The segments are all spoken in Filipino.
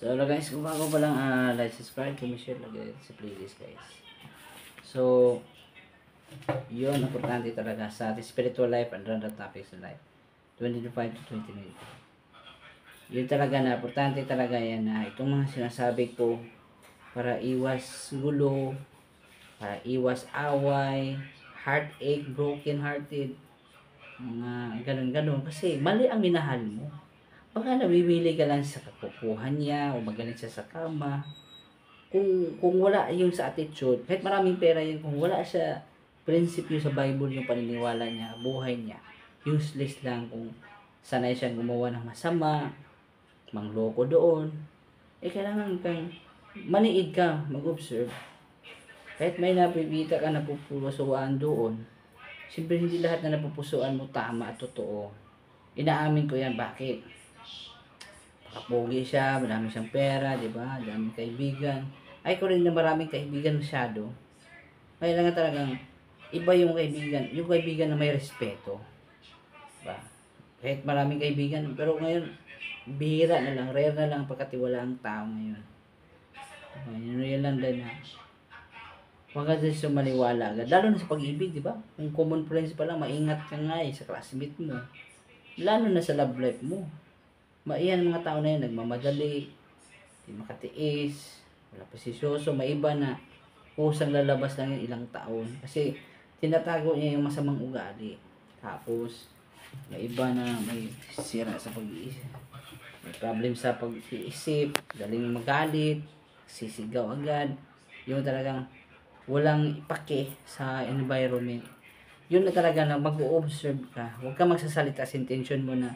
So hello guys, kung bago pa lang like, subscribe, share lagay sa playlist guys. So yun, importante talaga sa ating spiritual life and random topics in life 25 to 29. Yun talaga na importante talaga yan na itong mga sinasabi ko para iwas gulo, para iwas away, heartache, broken hearted, mga ganun-ganun, kasi mali ang minahal mo. Baka nabibili ka lang sa kakukuhan niya o magaling siya sa kama. Kung wala yung sa attitude, kahit maraming pera yun, kung wala siya prinsipyo sa Bible yung paniniwala niya, buhay niya, useless lang. Kung sanay siyang gumawa ng masama, mangloko doon, kailangan kang maniid ka, mag-observe. Kahit may napipita ka na pupusuan doon, siyempre hindi lahat na napupusuan mo tama at totoo. Inaamin ko yan. Bakit? Kapogi siya, marami siyang pera, di ba? Daming kaibigan. Ay ko rin na maraming kaibigan masyado. Kailangan talagang iba yung kaibigan na may respeto. Diba? Kahit maraming kaibigan, pero ngayon, bihira na lang, rare na lang pagkatiwala ang tao ngayon. Yun lang din na huwag ka din sumaliwala agad. Lalo na sa pag-ibig, di ba? Kung common friends pa lang, maingat ka nga sa classmate mo. Lalo na sa love life mo. Maiyan mga tao na yun, nagmamadali, di makatiis, wala pasisyoso, may iba na kusang lalabas lang yung ilang taon. Kasi tinatago niya yung masamang ugali. Tapos, may iba na may sira sa pag-iisip, may problem sa pag-iisip, galing magalit, sisigaw agad, yung talagang walang ipake sa environment. Yun na talaga na mag-o-observe ka. Huwag ka magsasalita sa intention mo na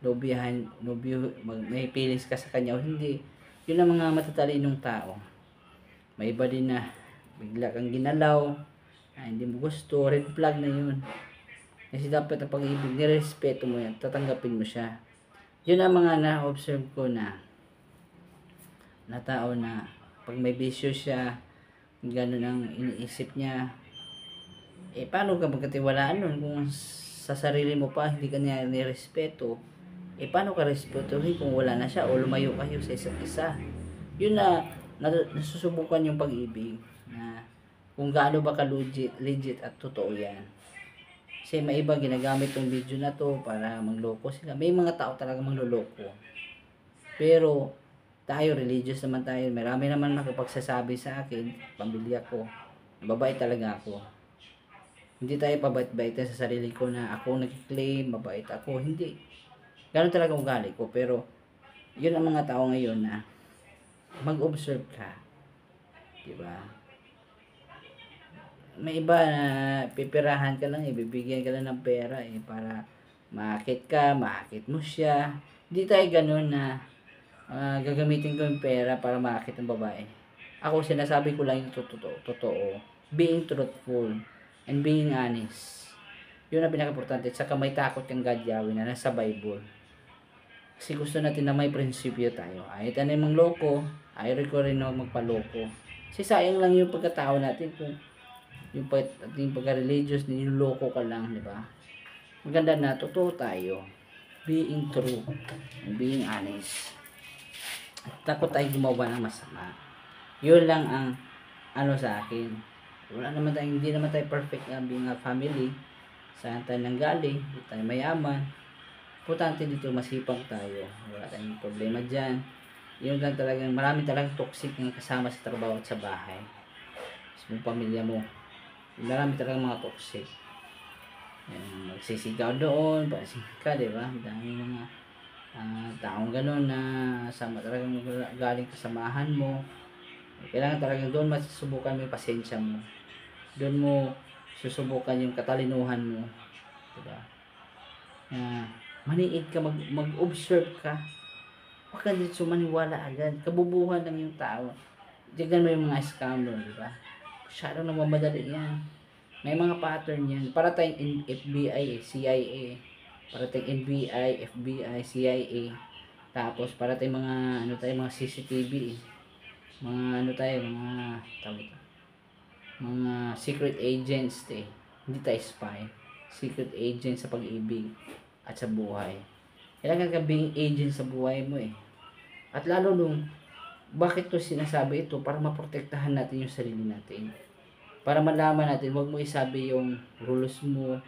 may feelings ka sa kanya o hindi. Yun ang mga matatalinong tao. May iba din na bigla kang ginalaw, hindi mo gusto, red flag na yun. Kasi dapat ang pag-ibig, nirespeto mo yan, tatanggapin mo siya. Yun ang mga na-observe ko na tao na pag may bisyo siya, gano'n ang iniisip niya, paano ka magkatiwalaan nun kung sa sarili mo pa hindi ka niya nirespeto? Paano ka respetuhin kung wala na siya o lumayo kayo sa isa't isa? Yun na nasusubukan yung pag-ibig na kung gaano ba ka legit at totoo yan. Kasi may iba ginagamit tong video na to para mangloko sila. May mga tao talaga mangloloko. Pero tayo, religious naman tayo. Marami naman nakapagsasabi sa akin, pamilya ko, babae talaga ako. Hindi tayo pabait-bait sa sarili ko na ako nag-claim, mabait ako. Hindi. Gano'n talaga ugali ko. Pero, yun ang mga tao ngayon na mag-observe ka. Diba? May iba na pipirahan ka lang, ibibigyan ka lang ng pera para maakit ka, maakit mo siya. Hindi tayo gano'n na gagamitin ko yung pera para maakit ng babae. Ako, sinasabi ko lang yung totoo. Being truthful and being honest. Yun ang pinaka-importante. Saka may takot kang gadyawin na nasa Bible. Kasi gusto natin na may prinsipyo tayo. Ay, tanay mang loko, ay ko rin na magpaloko. Kasi sayang lang yung pagkatao natin kung yung ating pagka-religious, niloloko ka lang, di ba? Maganda na, totoo tayo. Being true and being honest. Takot tayo gumawa ng masama. Yun lang ang sa akin. Hindi naman tayo perfect na being a family. Saan tayo nanggaling, hindi tayo mayaman. Importante dito, masipag tayo. Wala tayong problema dyan. Yun lang talagang, marami talagang toxic ng kasama sa trabaho at sa bahay. Sa pamilya mo. Marami talagang mga toxic. Magsisigaw doon, pasing ka, diba? Dami mga taong gano'n na sama talagang galing kasamahan mo. Kailangan talagang doon masusubukan mo yung pasensya mo. Doon mo susubukan yung katalinuhan mo. Diba? Maniid ka, mag-observe ka. Huwag ka dito maniwala agad. Kabubuhan lang yung tao. Tignan mo yung mga scammer, diba? Masyadong nagmamadali yan. May mga pattern yan. Para tayong FBI, CIA. Para tayong NBI, FBI, CIA. Tapos para tayong mga CCTV. Mga mga secret agents hindi tayo spy, secret agent sa pag-ibig at sa buhay. Kailangan ka being agent sa buhay mo at lalo nung Bakit ko sinasabi ito? Para maprotektahan natin yung sarili natin. Para malaman natin, huwag mo isabi yung rules mo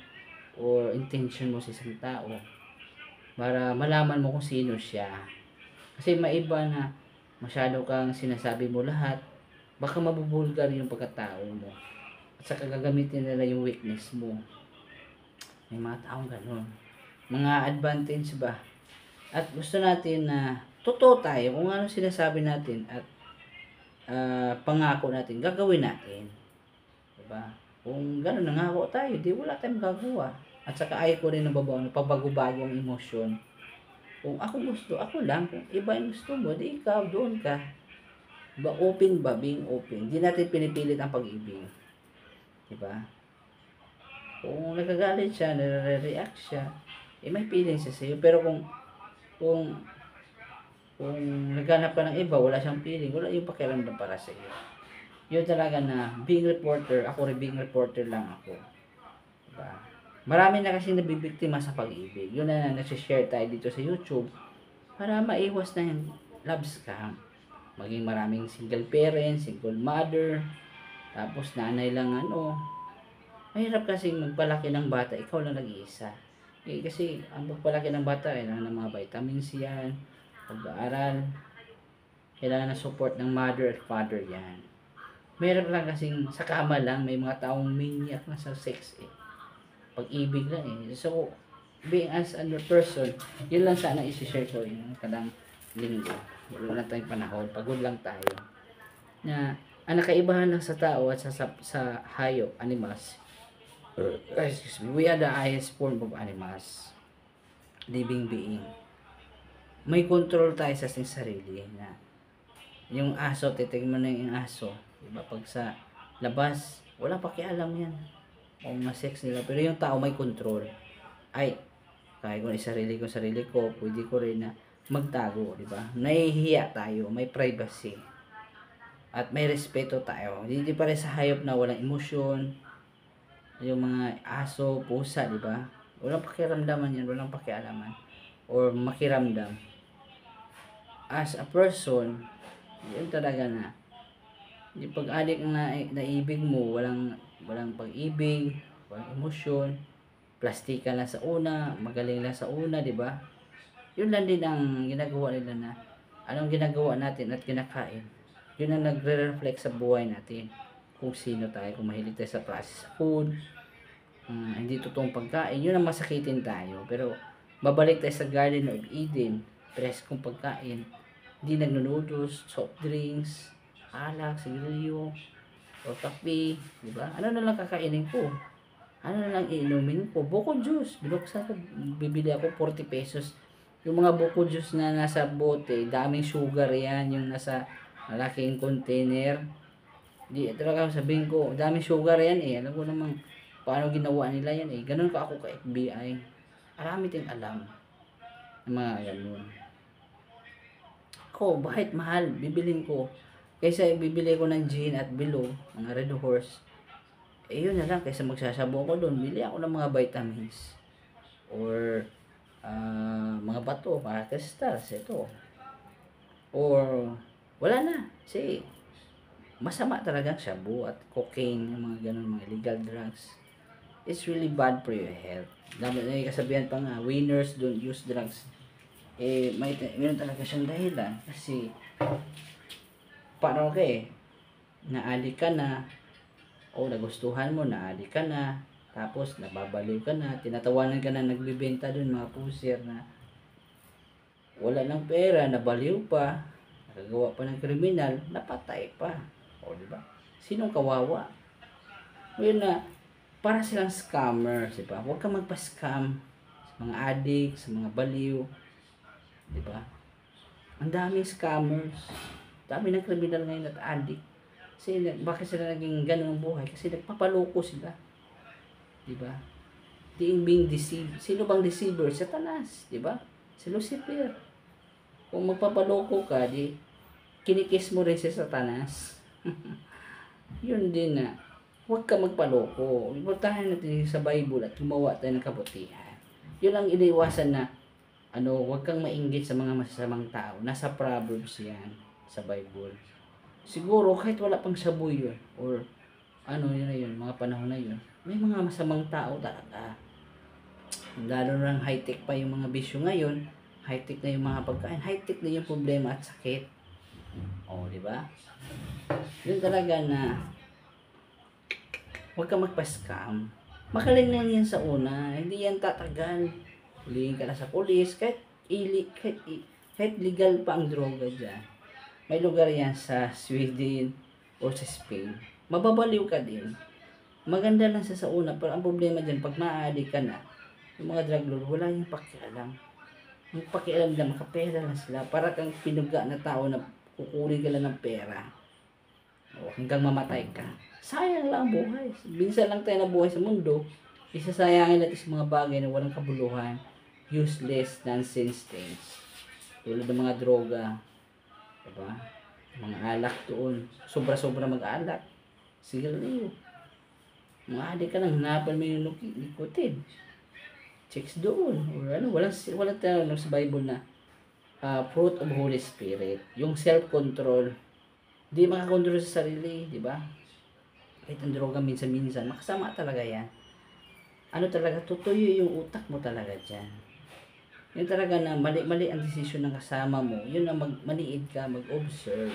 o intention mo sa isang tao. Para malaman mo kung sino siya. Kasi maiba na masyado kang sinasabi mo lahat, baka mabubulgar yung pagkatao mo. At saka gagamitin nila yung weakness mo. May mga taong ganun. Mga advantage ba? At gusto natin na totoo tayo kung ano sinasabi natin at pangako natin, gagawin natin. Diba? Kung gano'n nangako tayo, di wala tayong magagawa. At saka ayaw ko rin ng pabago-bago ang emosyon. Kung ako gusto, ako lang. Kung iba yung gusto mo, di ikaw, doon ka. Diba? Open ba? Being open. Di natin pinipilit ang pag-ibig. Diba? Kung nagagalit siya, nare-react siya, may feelings siya sa'yo. Pero kung naghanap ka ng iba, wala siyang feeling, wala yung pakiramdam para sa iyo. Yun talaga na being reporter, ako rin being reporter lang ako. Diba? Marami na kasi nabibiktima sa pag-ibig. Yun na nag-share tayo dito sa YouTube para maiwas na yung love scam. Maging maraming single parent, single mother, tapos nanay lang mahirap kasi magpalaki ng bata, ikaw lang nag-iisa. Kasi ang magpalaki ng bata, kailangan ng mga vitamins yan, pag-aaral, kailangan ng support ng mother at father yan. Meron lang kasing sa kama lang, may mga taong maniac na sa sex pag-ibig lang So, being as a person, yun lang sana isi-share ko yung kadang linggo. Wala lang tayong panahon, pagod lang tayo. Na, ang nakaibahan lang sa tao at sa hayop, animals, excuse me, we are the highest form of animals, living being. May control tayo sa ating sarili na yung aso, titignan mo na yung aso, diba? Pag sa labas, wala pakialam yan o mga sex nila, pero yung tao may control. Ay, kaya ko na sarili ko, pwede ko rin na magtago, diba? Nahihiya tayo, may privacy at may respeto tayo. Hindi pa rin sa hayop na walang emosyon, yung mga aso, pusa, diba? Walang pakiramdaman yan, walang pakialaman or makiramdam. As a person, yun talaga na yung pag-adik na naibig mo, walang pag-ibig, walang emosyon, plastika lang sa una, magaling lang sa una, di ba? Yun lang din ang ginagawa nila na anong ginagawa natin at kinakain. Yun ang nagre-reflect sa buhay natin. Kung sino tayo, kung mahilig tayo sa processed food, hindi totoong pagkain, yun ang masakitin tayo. Pero babalik tayo sa Garden of Eden, preskong pagkain, hindi nagnunoodles, soft drinks, alak, sigarilyo, o kape, di ba? Ano na lang kakainin ko? Ano na lang iinumin ko? Buko juice. Binuksan ko, bibili ako 40 pesos. Yung mga buko juice na nasa bote, daming sugar yan, yung nasa malaking container. Di talaga sabihin ko, daming sugar yan Alam ko namang paano ginawa nila yan Ganun ka ako ka FBI. Marami ting alam. Mga ganun. Ako, bakit mahal? Bibilin ko. Kaysa bibili ko ng gin at below, mga Red Horse, yun na lang, kaysa magsasabo ko doon, bili ako ng mga vitamins. Or, mga bato, mga crystals, ito. Or, wala na. Kasi, masama talaga ang shabu at cocaine, yung mga ganun, mga illegal drugs. It's really bad for your health. May kasabihan pa nga, winners don't use drugs. Meron talaga siyang dahilan. Kasi, paano naadik ka na, o nagustuhan mo, naadik ka na, tapos nababaliw ka na, tinatawanan ka na nagbibenta dun, mga puser na wala ng pera, nabaliw pa, nagagawa pa ng kriminal, napatay pa. O, diba? Sinong kawawa? Yun na, para silang scammers, diba? Huwag kang magpa-scam sa mga addict, sa mga baliw, diba? Ang daming scammers, dami ng kriminal ngayon at addict. Kasi bakit sila naging ganun ang buhay? Kasi nagpapaloko sila. Diba? Being deceived. Sino bang deceiver? Satanas. Diba? Si Lucifer. Kung magpapaloko ka, kinikis mo rin si Satanas. Yun din na. Huwag ka magpaloko. Importante natin sa Bible at gumawa tayo ng kabutihan. Yun ang iniiwasan na huwag kang mainggit sa mga masasamang tao. Nasa Proverbs yan. sa Bible. Siguro kahit wala pang sabuy yun, or ano yun na yun, mga panahon na yun, may mga masamang tao talaga. Lalo na high-tech pa yung mga bisyo ngayon, high-tech na yung mga pagkain, high-tech na yung problema at sakit. O, di ba? Yun talaga na huwag ka magpa-scam. Makaling lang yan sa una, hindi yan tatagal. Hulihin ka na sa polis, kahit legal pa ang droga dyan. May lugar yan sa Sweden o sa Spain. Mababaliw ka din. Maganda lang sa una, pero ang problema dyan, pag ma-addict ka na, yung mga drug lord, wala yung pakialam. Yung pakialam lang, makapera lang sila. Para kang pinuga na tao na kukunin ka lang ng pera. O, hanggang mamatay ka. Sayang lang ang buhay. Minsan lang tayo nabuhay sa mundo. Isasayangin natin sa mga bagay na walang kabuluhan. Useless, nonsense things. Tulad ng mga droga. Diba? Mga alak doon. Sobra-sobra mag-alak. Sigarilyo. Mga adik ka lang, hanapan mo yung nicotine. Checks doon. Or ano, walang tanong sa Bible na fruit of Holy Spirit. Yung self-control. Hindi makakontrol sa sarili, di ba? Kahit ang droga minsan-minsan, makasama talaga yan. Ano talaga, tutuyo yung utak mo talaga dyan. Yun talaga na mali-mali ang desisyon ng kasama mo. Yun na maliid ka, mag-observe.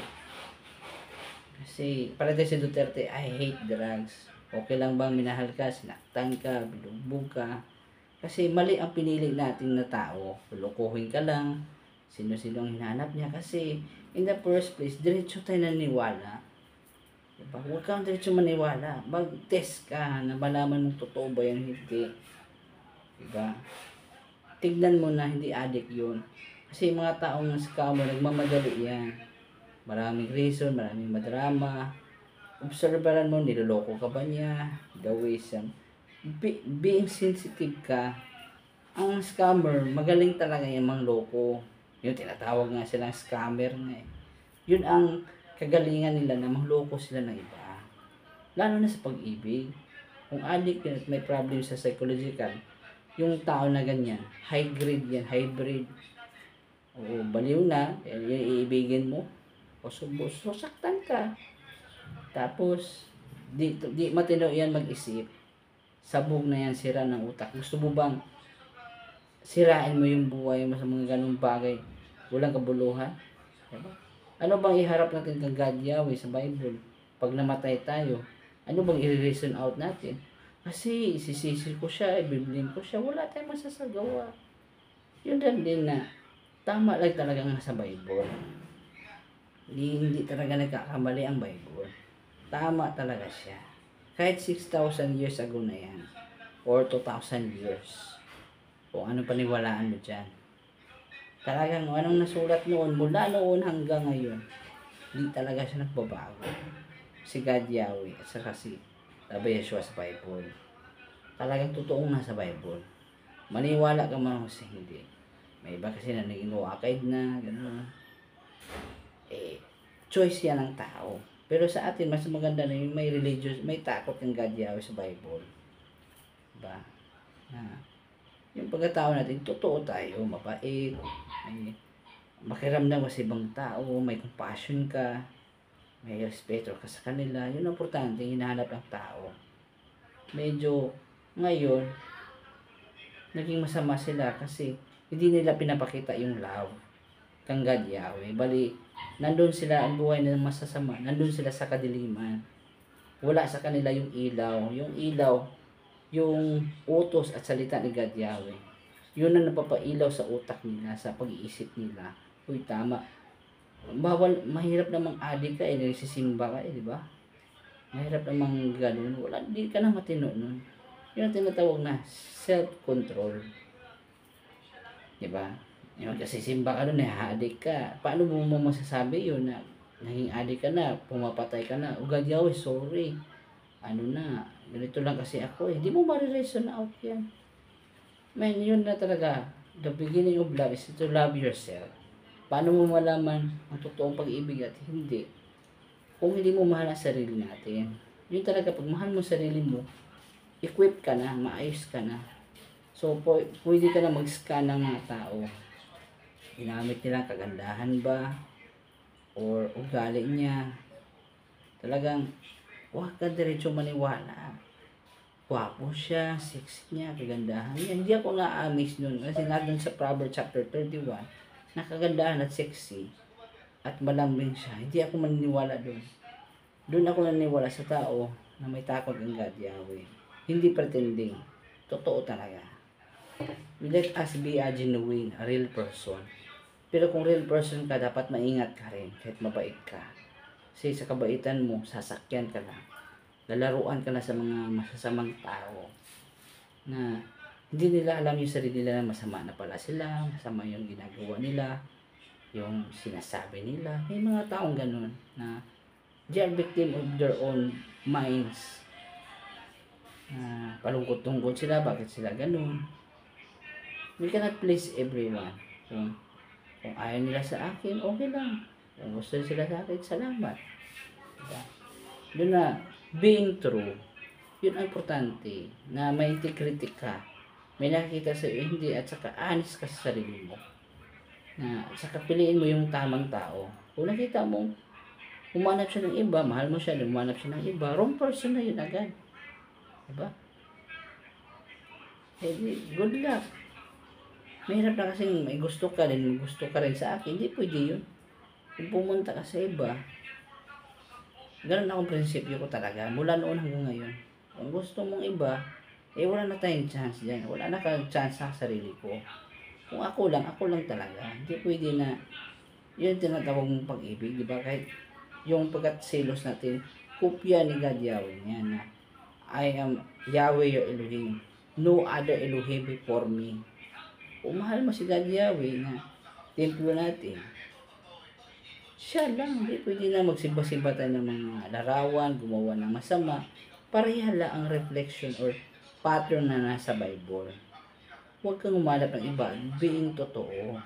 Kasi, para tayo si Duterte, I hate drugs. Okay lang bang minahal ka, sinaktan ka, binugbog ka. Kasi mali ang pinili natin na tao. Lukuhin ka lang, sino-sino ang hinahanap niya. Kasi, in the first place, diretso tayo naniniwala. Diba? Huwag kang diretso maniwala. Mag-test ka na malaman mong totoo ba yan, hindi. Diba? Tignan mo na hindi addict yun. Kasi yung mga taong scammer, nagmamadali yan. Maraming reason, maraming madrama. Observeran mo, niloloko ka ba niya? The ways being sensitive ka. Ang scammer, magaling talaga yung mga loko. Yung tinatawag nga silang scammer nga eh. Yun ang kagalingan nila na mangloko sila ng iba. Lalo na sa pag-ibig. Kung addict yun at may problem sa psychological, yung tao na ganyan, high grade yan, hybrid. O baliw na, yung iibigin mo, o susaktan ka. Tapos, di matino yan mag-isip. Sabog na yan, sira ng utak. Gusto mo bang sirain mo yung buhay mo sa mga ganung bagay? Walang kabuluhan? Diba? Ano bang iharap natin kang God Yahweh sa Bible? Pag namatay tayo, ano bang i-reason out natin? Kasi isisisi ko siya, i-blame ko siya, wala tayong masasagawa. Yun din na tama lang talaga nga sa Bible. Hindi talaga nagkakamali ang Bible. Tama talaga siya. Kahit 6,000 years ago na yan, or 2,000 years, kung ano paniwalaan mo dyan. Talagang anong nasulat noon, mula noon hanggang ngayon, hindi talaga siya nagbabago. Si God Yahweh at saka si Yeshua sa Bible. Talagang totoong nasa Bible. Maniwala ka man o hindi. May iba kasi na naging wakid na, gano'n. Choice yan ng tao. Pero sa atin, mas maganda na yung may religious, may takot ng God Yahweh sa Bible. Diba? Yung pagkatao natin, totoo tayo, mabait, may makiramdam ka sa ibang tao, may compassion ka, may respeto ka sa kanila. Yun ang importante, hinahanap ng tao. Medyo, ngayon, naging masama sila kasi hindi nila pinapakita yung love kang God Yahweh. Bali, nandun sila, ang buhay nila masasama, nandun sila sa kadiliman. Wala sa kanila yung ilaw. Yung ilaw, yung utos at salita ni God Yahweh. Yun ang napapailaw sa utak nila, sa pag-iisip nila. Uy, tama. Mahirap namang adik ka, nagsisimba ka, di ba? Mahirap namang ganun. Wala, di ka na matino nun. Yun ang tinatawag na self-control. Di ba? Yung magkasisimba ka nun, adik ka. Paano mo masasabi yun na naging adik ka na, pumapatay ka na? O God Yahweh, sorry. Ano na, ganito lang kasi ako eh. Hindi mo ma-reason out yan. Man, yun na talaga. The beginning of love is to love yourself. Paano mo malaman ang totoong pag-ibig at hindi? Kung hindi mo mahal ang sarili natin. Yun talaga, pag mahal mo sarili mo, equip ka na, maayos ka na. So, pwede ka na mag-scan ng mga tao. Ginamit nila kagandahan ba? or ugali niya. Talagang huwag ka diretso maniwala. Gwapo siya, sexy niya, kagandahan niya. Hindi ako na-amaze nun. Kasi nga dun sa Proverbs chapter 31, nakagandahan at sexy at malambing siya. Hindi ako maniniwala dun. Dun ako naniniwala sa tao na may takot ng God Yahweh. Hindi pretending. Totoo talaga. Let us be a genuine, a real person. Pero kung real person ka, dapat maingat ka rin kahit mabait ka. Kasi sa kabaitan mo, sasakyan ka lang. Lalaruan ka na sa mga masasamang tao na hindi nila alam yung sarili nila na masama na pala sila, masama yung ginagawa nila, yung sinasabi nila. May mga taong ganun na they are victim of their own minds. Palungkot-tungkot sila, bakit sila ganun. We cannot please everyone. Kung ayaw nila sa akin, okay lang. Kung gusto sila sa akin, salamat. Diba? Doon na, being true, yun ang importante, na may integrity ka, may nakikita sa iyo, hindi, at saka honest ka sa sarili mo, na saka piliin mo yung tamang tao. Kung nakita mo, umanap siya ng iba, mahal mo siya, umanap siya ng iba, wrong person na yun agad. Diba? Good luck. Mahirap na kasi may gusto ka rin, sa akin, hindi pwede yun. Kung pumunta ka sa iba, ganun akong prinsipyo ko talaga, mula noon hanggang ngayon. Kung gusto mong iba, wala na tayong chance dyan. Wala na kang chance sa sarili ko. Kung ako lang talaga. Hindi pwede na, yun tinatawag mong pag-ibig, di ba? Kahit yung pagkat-selos natin, kopya ni God Yahweh niya na, I am Yahweh your Elohim. No other Elohim before me. Kung mahal mo si God Yahweh na templo natin, siya lang, hindi pwede na magsimba-simba tayo ng mga larawan, gumawa ng masama, para ihala ang reflection or pattern na nasa Bible. Huwag kang umalap ng iba, being totoo.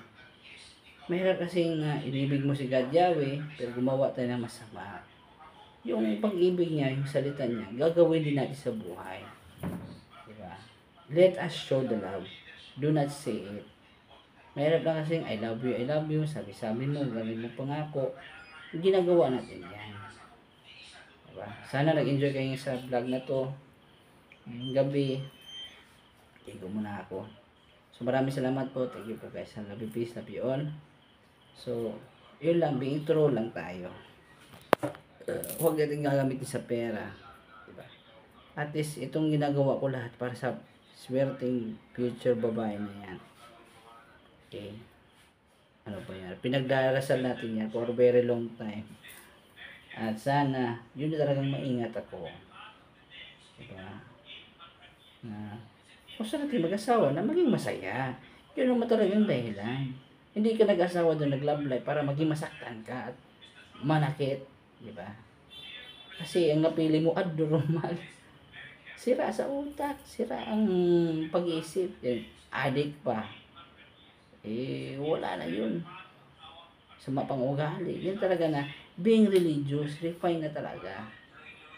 Mahirap kasi nga inibig mo si God Yahweh, pero gumawa tayo ng masama. Yung pag-ibig niya, yung salita niya, gagawin din natin sa buhay. Diba? Let us show the love. Do not say it. Mahirap lang kasing I love you, sabi-sabi mo, galing mo pangako. Ginagawa natin yan. Diba? Sana nag-enjoy kayo sa vlog na to. Ngayong gabi, tigo muna ako. So maraming salamat po. Thank you po guys. Love you, peace, love you all. So, yun lang, being true lang tayo. Huwag natin gagamitin sa pera. Diba? At least, itong ginagawa ko lahat para sa swerteng future babae na yan. Okay. Ano pa yan? Pinagdarasal natin yan for a very long time. At sana, yun na talagang maingat ako. Diba? Kung saan natin mag-asawa na maging masaya. Yun naman talagang dahilan. Hindi ka nag-asawa doon, nag-love life para maging masaktan ka at manakit. Diba? Kasi ang napili mo, abnormal. Sira sa utak, sira ang pag-iisip. Addict pa. Wala na yun. Sa mapang-ugali. Yan talaga na, being religious, refine na talaga.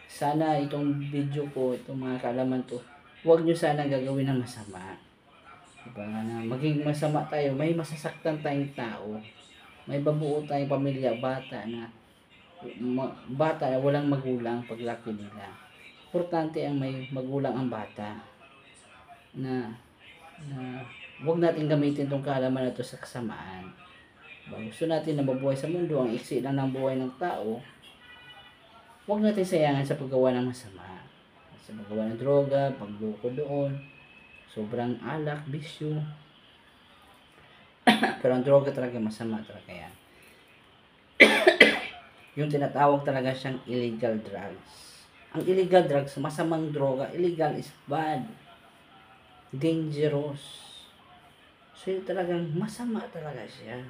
Sana itong video ko, itong mga kaalaman to, huwag nyo sana gagawin ng masama. Diba? Na maging masama tayo, may masasaktan tayong tao. May babuo tayong pamilya, bata na walang magulang paglaki nila. Importante ang may magulang ang bata. Na huwag natin gamitin itong kaalaman na ito sa kasamaan. Gusto natin na mabuhay sa mundo, ang iksi lang ng buhay ng tao, huwag natin sayangan sa paggawa ng masama. Sa paggawa ng droga, pagloko doon, sobrang alak, bisyo. Pero ang droga talaga masama talaga yan. Yung tinatawag talaga siyang illegal drugs. Ang illegal drugs, masamang droga. Illegal is bad. Dangerous. So yun talagang masama talaga siya.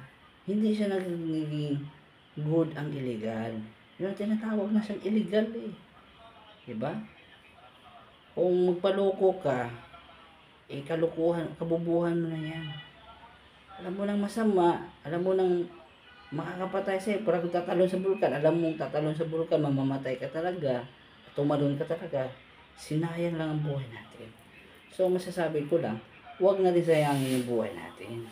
Hindi siya nagiging good ang illegal. Yung tinatawag na siyang illegal eh. Diba? Kung magpaloko ka, kalukuhan, kabubuhan mo na yan. Alam mo nang masama, alam mo nang makakapatay sa'yo, parang tatalon sa bulkan, alam mong tatalon sa bulkan, mamamatay ka talaga, tumalon ka talaga, sinayang lang ang buhay natin. So masasabi ko lang, huwag natin sayangin yung buhay natin.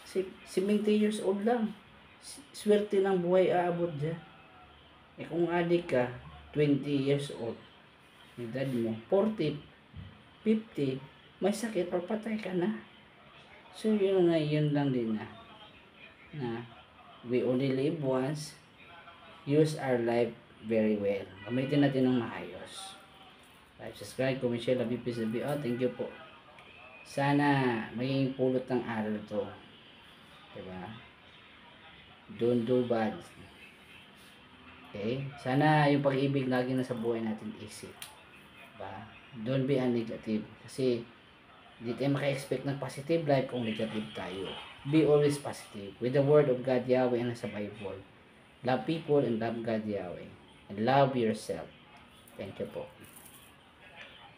70 years old lang. Swerte ng buhay aabot dyan. Eh kung adik ka, 20 years old, edad mo, 40, 50, may sakit or patay ka na. So yun nga, yun lang din na we only live once, use our life very well. Gamitin natin ng maayos. Like, subscribe, comment, share, love you, peace, love you. Oh, thank you po. Sana maging pulot ng aral to. Diba? Don't do bad. Okay? Sana yung pag-ibig lagi na sa buhay natin easy. Diba? Don't be a negative. Kasi hindi tayo maka-expect ng positive life kung negative tayo. Be always positive. With the word of God, Yahweh, and sa Bible. Love people and love God, Yahweh. And love yourself. Thank you po.